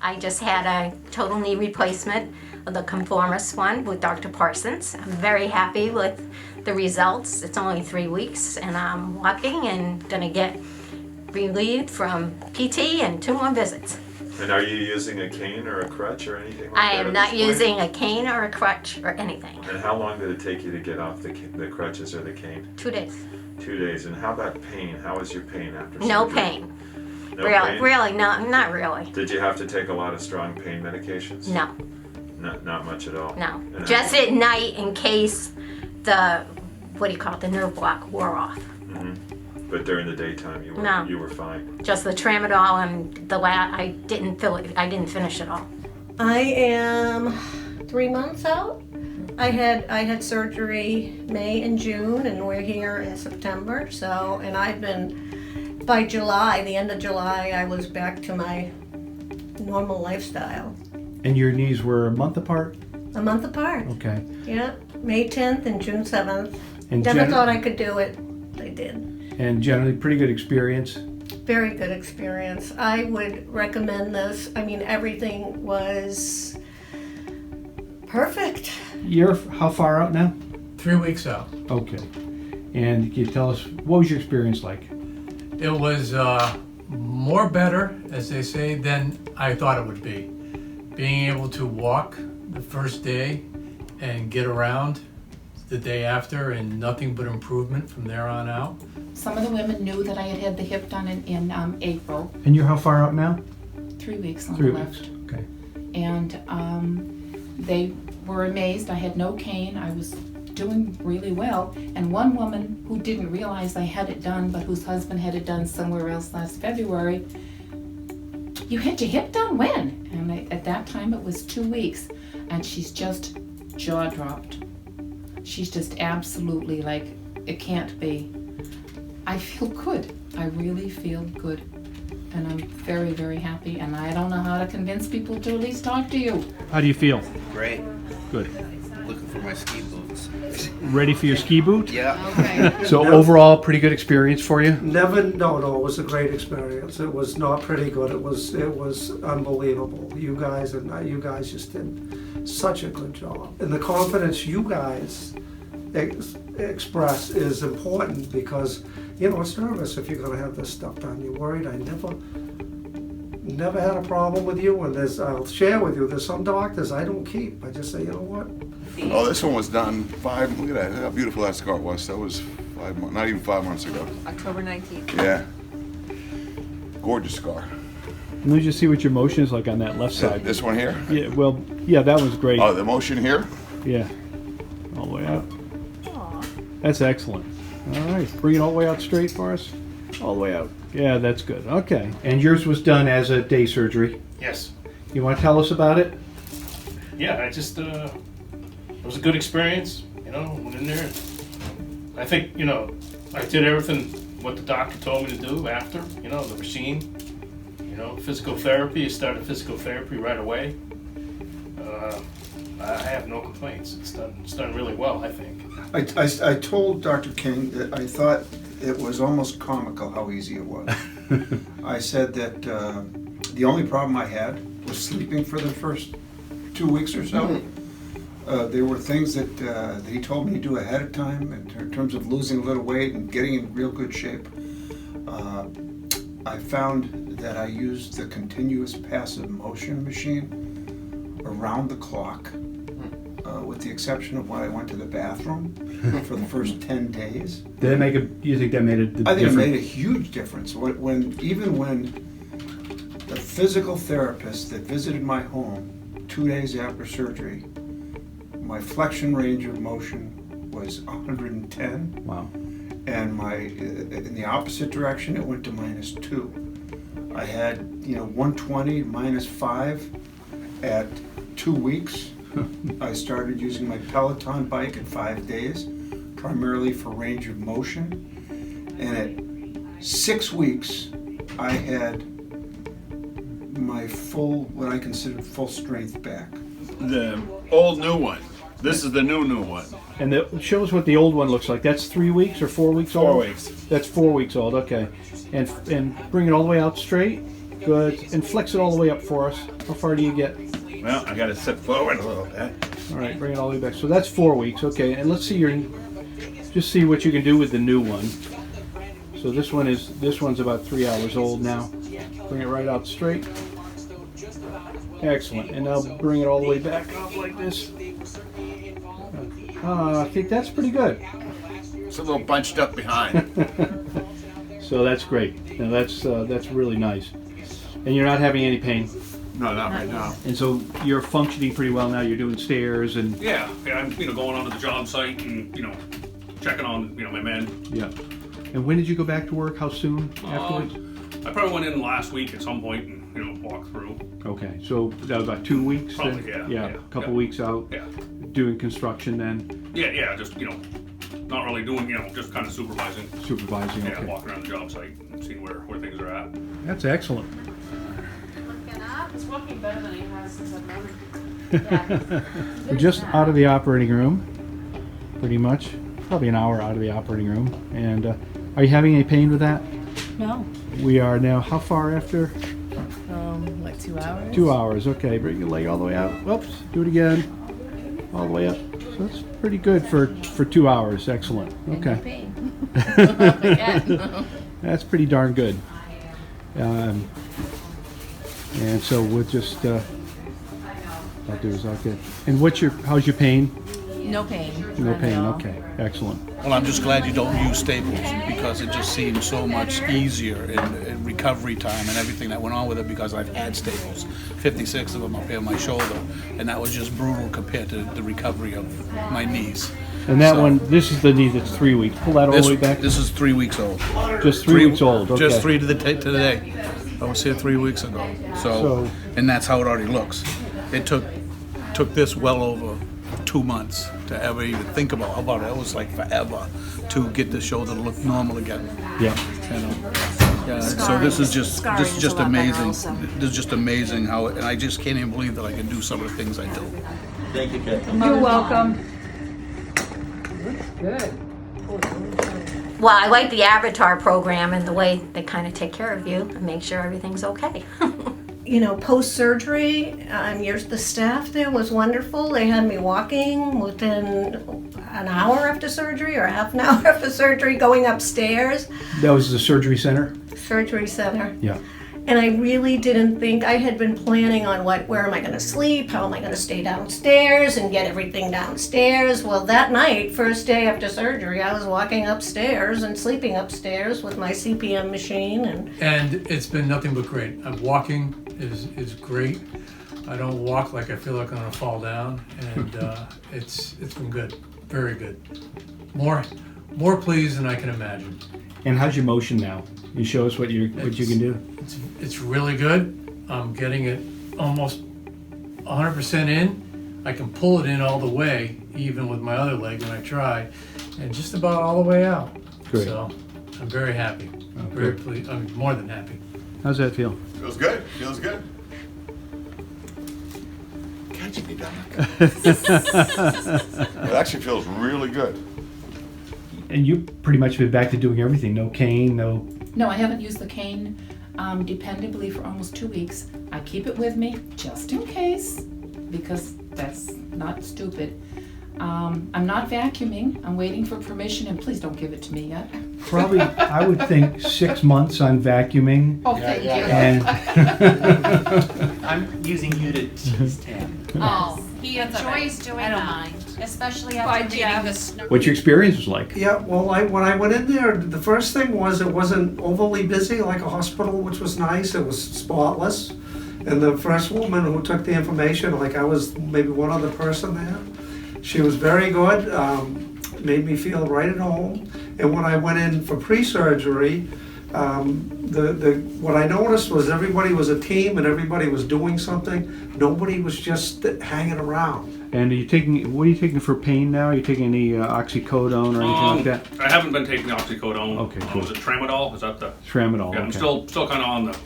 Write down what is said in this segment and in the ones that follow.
I just had a total knee replacement, the conformist one with Dr. Parsons. I'm very happy with the results. It's only 3 weeks and I'm walking and gonna get relieved from PT and 2 more visits. And are you using a cane or a crutch or anything like I that? am at not this point? using a cane or a crutch or anything. And how long did it take you to get off the crutches or the cane? 2 days. 2 days. And how about pain? How was your pain after surgery? No pain. No Really, pain? really, not really. Did you have to take a lot of strong pain medications? No, Not much at all? no. And Just at night in case the, the nerve block wore off. But during the daytime you were No. you were fine. Just the tramadol and I didn't finish it all. I am 3 months out. I had surgery May and June, and we're here in September. So, and I've been, by July, the end of July, I was back to my normal lifestyle. And your knees were a month apart? A month apart. Okay. Yeah, May 10th and June 7th. And Never thought I could do it. I did. And generally pretty good experience? Very good experience. I would recommend this. I mean, everything was perfect. You're how far out now? 3 weeks out. Okay. And can you tell us, what was your experience like? It was more better, as they say, than I thought it would be. Being able to walk the first day and get around the day after, and nothing but improvement from there on out. Some of the women knew that I had had the hip done in April. And you're how far out now? 3 weeks on 3 the weeks. left. Okay. And they were amazed. I had no cane. I was doing really well. And one woman who didn't realize I had it done, but whose husband had it done somewhere else last February, "You had your hip done when?" And at that time it was 2 weeks. And she's just jaw dropped. She's just absolutely like, it can't be. I feel good. I really feel good. And I'm very, very happy. And I don't know how to convince people to at least talk to you. How do you feel? Great. Good. Looking for my ski boots. Ready for your ski boot? Yeah. Okay. So overall, pretty good experience for you? No, it was a great experience. It was not pretty good. It was unbelievable. You guys just did such a good job. And the confidence you guys express is important because, it's nervous if you're going to have this stuff done. You're worried. I never had a problem with you, and I'll share with you, there's some doctors I don't keep. I just say, you know what? Oh, this one was done look at that, how beautiful that scar was. That was 5 months, not even 5 months ago. October 19th. Yeah. Gorgeous scar. Let me just see what your motion is like on that left side. This one here? Yeah, well, yeah, that was great. Oh, the motion here? Yeah. All the way out. That's excellent. All right, bring it all the way out straight for us. All the way out. Yeah, that's good. Okay. And yours was done as a day surgery. Yes. You want to tell us about it? Yeah, I just, it was a good experience, went in there. I think, I did everything what the doctor told me to do after, the machine, physical therapy. I started physical therapy right away. I have no complaints. It's done really well, I think. I told Dr. King that I thought it was almost comical how easy it was. I said that the only problem I had was sleeping for the first 2 weeks or so. There were things that he told me to do ahead of time in terms of losing a little weight and getting in real good shape. I found that I used the continuous passive motion machine around the clock, with the exception of when I went to the bathroom for the first 10 days. You think that made a difference? I think it made a huge difference. Even when the physical therapist that visited my home 2 days after surgery, my flexion range of motion was 110. Wow. And in the opposite direction, it went to -2. I had 120 -5 at 2 weeks. I started using my Peloton bike at 5 days, primarily for range of motion. And at 6 weeks, I had my what I considered full strength back. The old new one. This is the new one. And show us what the old one looks like. That's 3 weeks or 4 weeks old? 4 weeks. That's 4 weeks old, okay. And bring it all the way out straight? Good. And flex it all the way up for us. How far do you get? Well, I gotta sit forward a little bit. All right, bring it all the way back. So that's 4 weeks. Okay, and let's see just see what you can do with the new one. So this one's about 3 hours old now. Bring it right out straight. Excellent. And now bring it all the way back up like this. I think that's pretty good. It's a little bunched up behind. So that's great. Now that's really nice. And you're not having any pain. No, not right now. And so you're functioning pretty well now. You're doing stairs and Yeah, I'm going onto the job site and checking on my men. yeah. And when did you go back to work? How soon afterwards? I probably went in last week at some point and walked through. Okay, so that was about 2 weeks. Probably, then? yeah, Yeah, yeah, a couple yeah. weeks out. Yeah. Doing construction then. Yeah, just not really doing just kind of supervising. Supervising. Yeah, Okay. walking around the job site and seeing where things are at. That's excellent. He's walking better than he has since I've known him. We're just out of the operating room, pretty much. Probably an hour out of the operating room. And are you having any pain with that? No. We are now, how far after? Like 2 hours? 2 hours. Okay, bring your leg all the way out. Whoops, do it again. All the way up. So that's pretty good for 2 hours. Excellent. Okay. That's pretty darn good. And so we'll just, I'll do is I'll get, and how's your pain? No pain. No Not pain, at all. okay, excellent. Well, I'm just glad you don't use staples because it just seems so much easier in recovery time and everything that went on with it because I've had staples, 56 of them up here on my shoulder, and that was just brutal compared to the recovery of my knees. And that So- one, this is the knee that's 3 weeks. Pull that all the way back. This is 3 weeks old. Just 3 weeks old, okay. Just 3 to the day. I was here 3 weeks ago. So, and that's how it already looks. It took this well over 2 months to ever even think about. How about it? It was like forever to get the shoulder to look normal again. Yeah. Yeah. So this is just is a lot better amazing. also. This is just amazing how, and I just can't even believe that I can do some of the things I do. Thank you, Captain. You're welcome. Well, I like the Avatar program and the way they kind of take care of you and make sure everything's okay. Post-surgery, the staff there was wonderful. They had me walking within an hour after surgery or half an hour after surgery, going upstairs, That was the surgery center? surgery center. Yeah. And I really didn't think, I had been planning on where am I gonna sleep, how am I gonna stay downstairs and get everything downstairs. Well, that night, first day after surgery, I was walking upstairs and sleeping upstairs with my CPM machine And it's been nothing but great. Walking is great. I don't walk like I feel like I'm gonna fall down, and it's been good, very good. More pleased than I can imagine. And how's your motion now? You show us what you can do? It's really good. I'm getting it almost 100% in. I can pull it in all the way, even with my other leg when I try, and just about all the way out. Great. So I'm very happy. Very pleased. I'm more than happy. How's that feel? Feels good. Feels good. Catching me, Doc. It actually feels really good. And you pretty much been back to doing everything. No cane, no. No, I haven't used the cane dependably for almost 2 weeks. I keep it with me just in case, because that's not stupid. I'm not vacuuming. I'm waiting for permission, and please don't give it to me yet. Probably, I would think 6 months on vacuuming. Oh, thank you. And I'm using you to tease Tim. Oh, he enjoys doing that. I don't mind. Especially after reading this. what's your experience was like? Yeah, well, when I went in there, the first thing was it wasn't overly busy like a hospital, which was nice. It was spotless. And the first woman who took the information, like I was maybe one other person there, she was very good, made me feel right at home. And when I went in for pre-surgery, what I noticed was everybody was a team and everybody was doing something. Nobody was just hanging around. And what are you taking for pain now? Are you taking any oxycodone or anything like that? I haven't been taking the oxycodone. Okay, cool. Is it tramadol? Is that the? Tramadol, Yeah, I'm okay. still kind of on the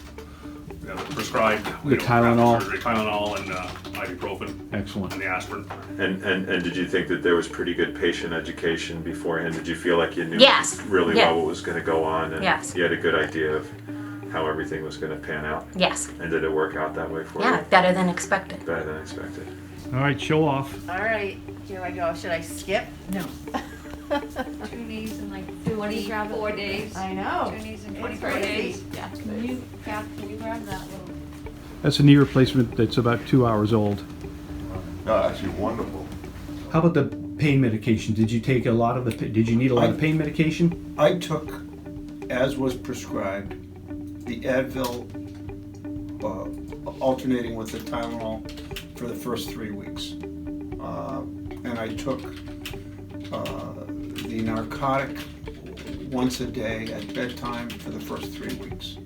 prescribed. The Tylenol. Surgery, Tylenol and ibuprofen. Excellent. And the aspirin. And did you think that there was pretty good patient education beforehand? Did you feel like you knew Yes. really Yeah. well what was going to go on? And Yes. you had a good idea of how everything was going to pan out? Yes. And did it work out that way for Yeah, you? better than expected. Better than expected. All right, show off. All right, here I go. Should I skip? No. 2 knees in like 24 days. I know. 2 knees in It's 24 crazy. days. Yeah. Can you grab that little? That's a knee replacement that's about 2 hours old. No, actually wonderful. How about the pain medication? Did you take a lot of the? Did you need a lot of pain medication? I took, as was prescribed, the Advil alternating with the Tylenol for the first 3 weeks. And I took the narcotic once a day at bedtime for the first 3 weeks.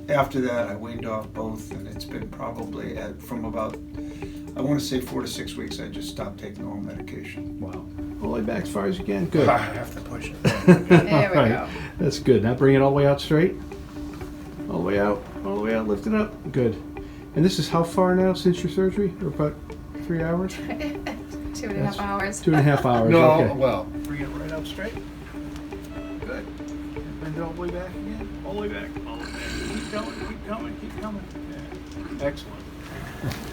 After that, I weaned off both, and it's been probably from about, I want to say 4 to 6 weeks, I just stopped taking all medication. Wow. All the way back as far as you can. Good. I have to push it. There we go. That's good. Now bring it all the way out straight. All the way out. All the way out. Lift it up. Good. And this is how far now since your surgery? Or about 3 hours? 2.5 hours. 2.5 hours. No, Okay. well, Bring it right up straight. Good. Bend it all the way back again. All the way back. All the way back. Keep going. Keep coming. Keep coming. Yeah. Excellent.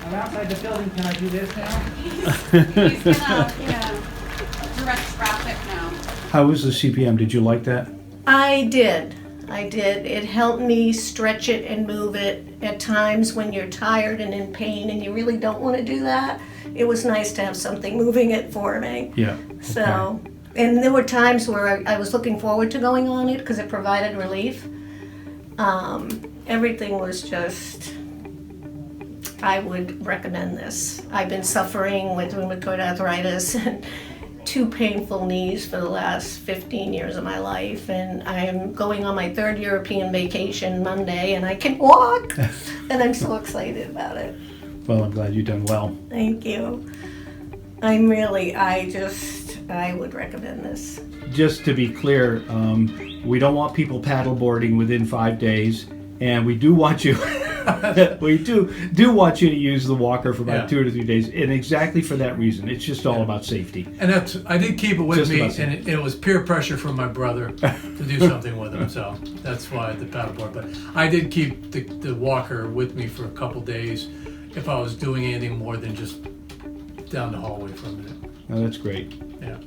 I'm outside the building, can I do this now? He's gonna, direct traffic now. How was the CPM? Did you like that? I did. It helped me stretch it and move it at times when you're tired and in pain and you really don't want to do that. It was nice to have something moving it for me. Yeah. So, and there were times where I was looking forward to going on it because it provided relief. Everything was just, I would recommend this. I've been suffering with rheumatoid arthritis and 2 painful knees for the last 15 years of my life, and I'm going on my 3rd European vacation Monday, and I can walk, and I'm so excited about it. Well, I'm glad you've done well. Thank you. I would recommend this. Just to be clear, we don't want people paddleboarding within 5 days, and we do want you. We do want you to use the walker for about 2 to 3 days, and exactly for that reason. It's just all about safety. And I did keep it with Just me, about and it was peer pressure from my brother to do something with him, so that's why the paddleboard. But I did keep the walker with me for a couple days if I was doing anything more than just down the hallway for a minute. Oh, that's great. Yeah.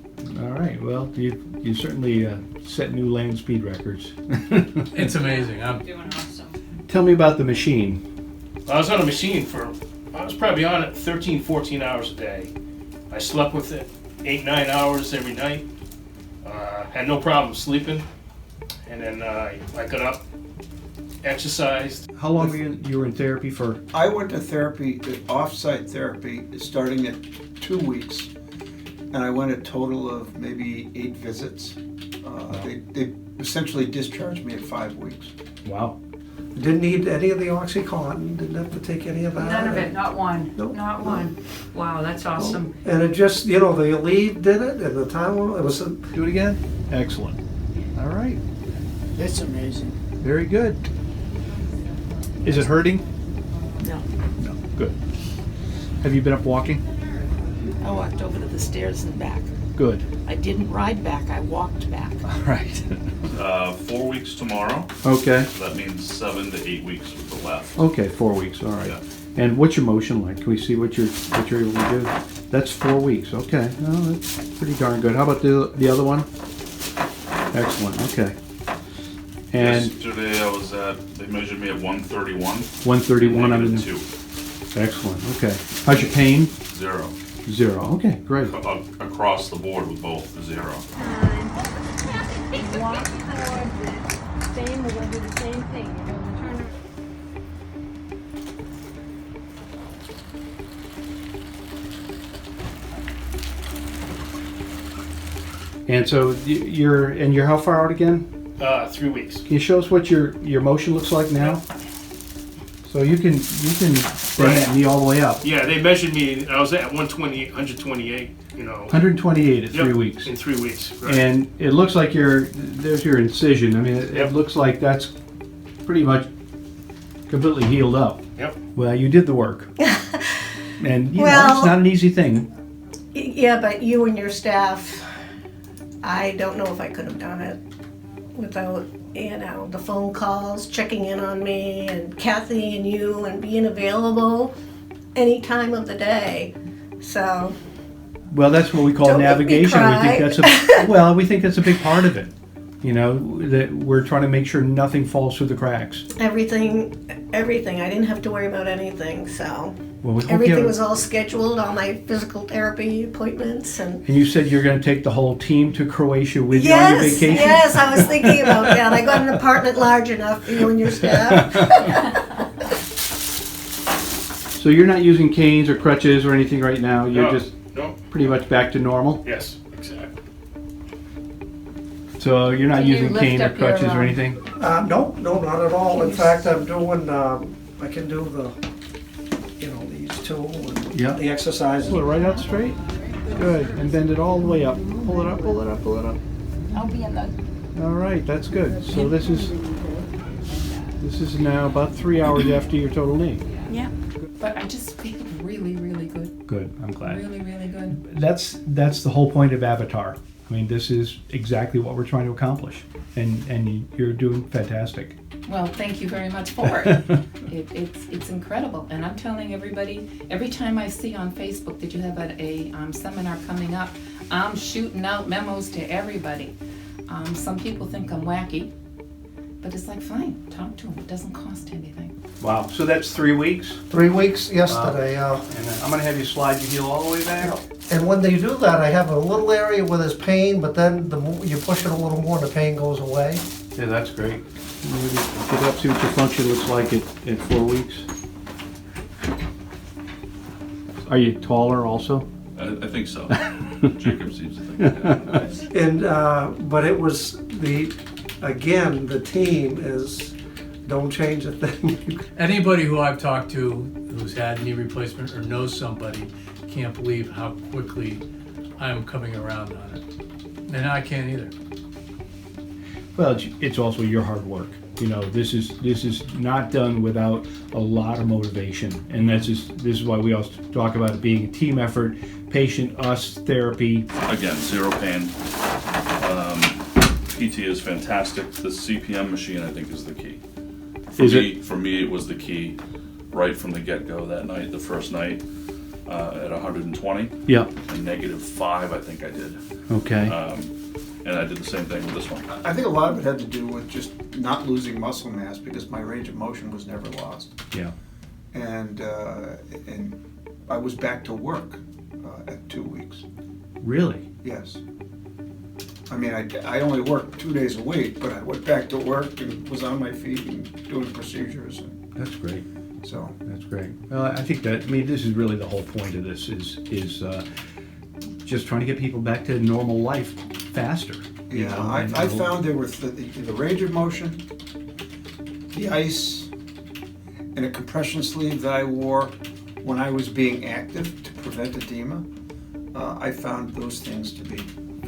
All right. Well, you certainly set new land speed records. It's amazing. I'm doing awesome. Tell me about the machine. I was on a machine I was probably on it 13, 14 hours a day. I slept with it 8, 9 hours every night. Had no problem sleeping. And then I got up, exercised. How long were you were in therapy for? I went to therapy, off-site therapy, starting at 2 weeks, and I went a total of maybe 8 visits. They essentially discharged me at 5 weeks. Wow. Didn't need any of the OxyContin, didn't have to take any of that. None of it, not one. Nope. Not one. Wow, that's awesome. And it just, the Aleve did it, and the Tylenol, it was Do it again? Excellent. All right. It's amazing. Very good. Is it hurting? No. No. Good. Have you been up walking? I walked over to the stairs and back. Good. I didn't ride back, I walked back. All right. 4 weeks tomorrow. Okay. So that means 7 to 8 weeks with the left. Okay, 4 weeks. All right. Yeah. And what's your motion like? Can we see what you're able to do? That's 4 weeks. Okay. No, that's pretty darn good. How about the other one? Excellent. Okay. And Yesterday they measured me at 131. 131 under -2. Excellent. Okay. How's your pain? 0. 0. Okay, great. Across the board with both 0. Walk towards it. Same, we're gonna do the same thing. You're gonna turn around. And so you're how far out again? 3 weeks. Can you show us what your motion looks like now? So you can bend that knee all the way up. Yeah, they measured me. I was at 128. 128 at 3 weeks. In 3 weeks. Right. And it looks like there's your incision. I mean, it looks like that's pretty much completely healed up. Yep. Well, you did the work. And you know, Well- it's not an easy thing. Yeah, but you and your staff, I don't know if I could have done it without the phone calls, checking in on me, and Kathy and you, and being available any time of the day. So. Well, that's what we call Don't make me navigation. cry. We think that's a big part of it. You know, that we're trying to make sure nothing falls through the cracks. Everything. I didn't have to worry about anything, so. Well, we hope Everything was all scheduled, all my physical therapy appointments, and. And you said you're going to take the whole team to Croatia with you on your vacation? Yes, I was thinking about that. I got an apartment large enough for you and your staff. So you're not using canes or crutches or anything right now? You're just No. pretty much back to normal? Yes, exactly. So you're not Can you using lift cane or up your, crutches or anything? No, not at all. In fact, I'm doing, I can do these two, and Yeah. the exercises. Pull it right out straight. Good. And bend it all the way up. Pull it up, pull it up, pull it up. I'll be in the. All right, that's good. So this is now about 3 hours after your total knee. Yeah. But I just feel really, really good. Good, I'm glad. Really, really good. That's the whole point of Avatar. I mean, this is exactly what we're trying to accomplish, and you're doing fantastic. Well, thank you very much for it. It's incredible, and I'm telling everybody, every time I see on Facebook that you have a seminar coming up, I'm shooting out memos to everybody. Some people think I'm wacky, but it's like, fine, talk to them. It doesn't cost anything. Wow. So that's 3 weeks? 3 weeks yesterday. And I'm going to have you slide your heel all the way back. And when they do that, I have a little area where there's pain, but then the more you push it a little more, the pain goes away. Yeah, that's great. Maybe get up, see what your function looks like at 4 weeks. Are you taller also? I think so. Jacob seems to think that. And but it was the team is don't change a thing. Anybody who I've talked to who's had knee replacement or knows somebody can't believe how quickly I'm coming around on it. And I can't either. Well, it's also your hard work. You know, this is not done without a lot of motivation, and this is why we also talk about it being a team effort. Patient, us, therapy. Again, zero pain. PT is fantastic. The CPM machine, I think, is the key. For me, it was the key right from the get-go that night, the first night, at 120. Yeah. And -5, I think I did. Okay. And I did the same thing with this one. I think a lot of it had to do with just not losing muscle mass because my range of motion was never lost. Yeah. And I was back to work at 2 weeks. Really? Yes. I mean, I only worked 2 days a week, but I went back to work and was on my feet and doing procedures. That's great. So that's great. Well, I think this is really the whole point of this is just trying to get people back to normal life faster. Yeah, I found there were the range of motion, the ice, and a compression sleeve that I wore when I was being active to prevent edema. I found those things to be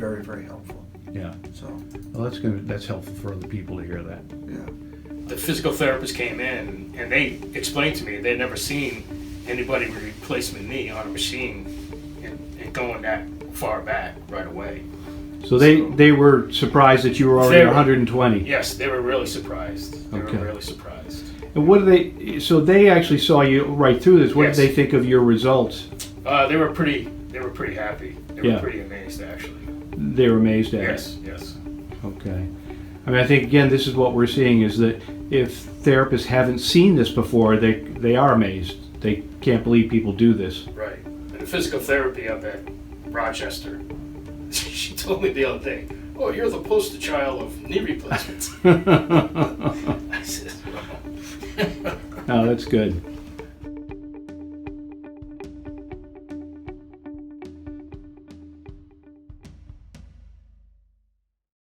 very, very helpful. Yeah. So. Well, that's helpful for other people to hear that. Yeah. The physical therapist came in and they explained to me they'd never seen anybody with replacement knee on a machine and going that far back right away. So they were surprised that you were already 120. Yes, they were really surprised. They Okay. were really surprised. And what did they? So they actually saw you right through this. What Yes. did they think of your results? They were pretty happy. They Yeah. were pretty amazed actually. They were amazed at Yes, it. yes. Okay. I mean, I think again, this is what we're seeing is that if therapists haven't seen this before, they are amazed. They can't believe people do this. Right. And the physical therapy up at Rochester, she told me the other day, "Oh, you're the poster child of knee replacements." I said, Oh, that's good.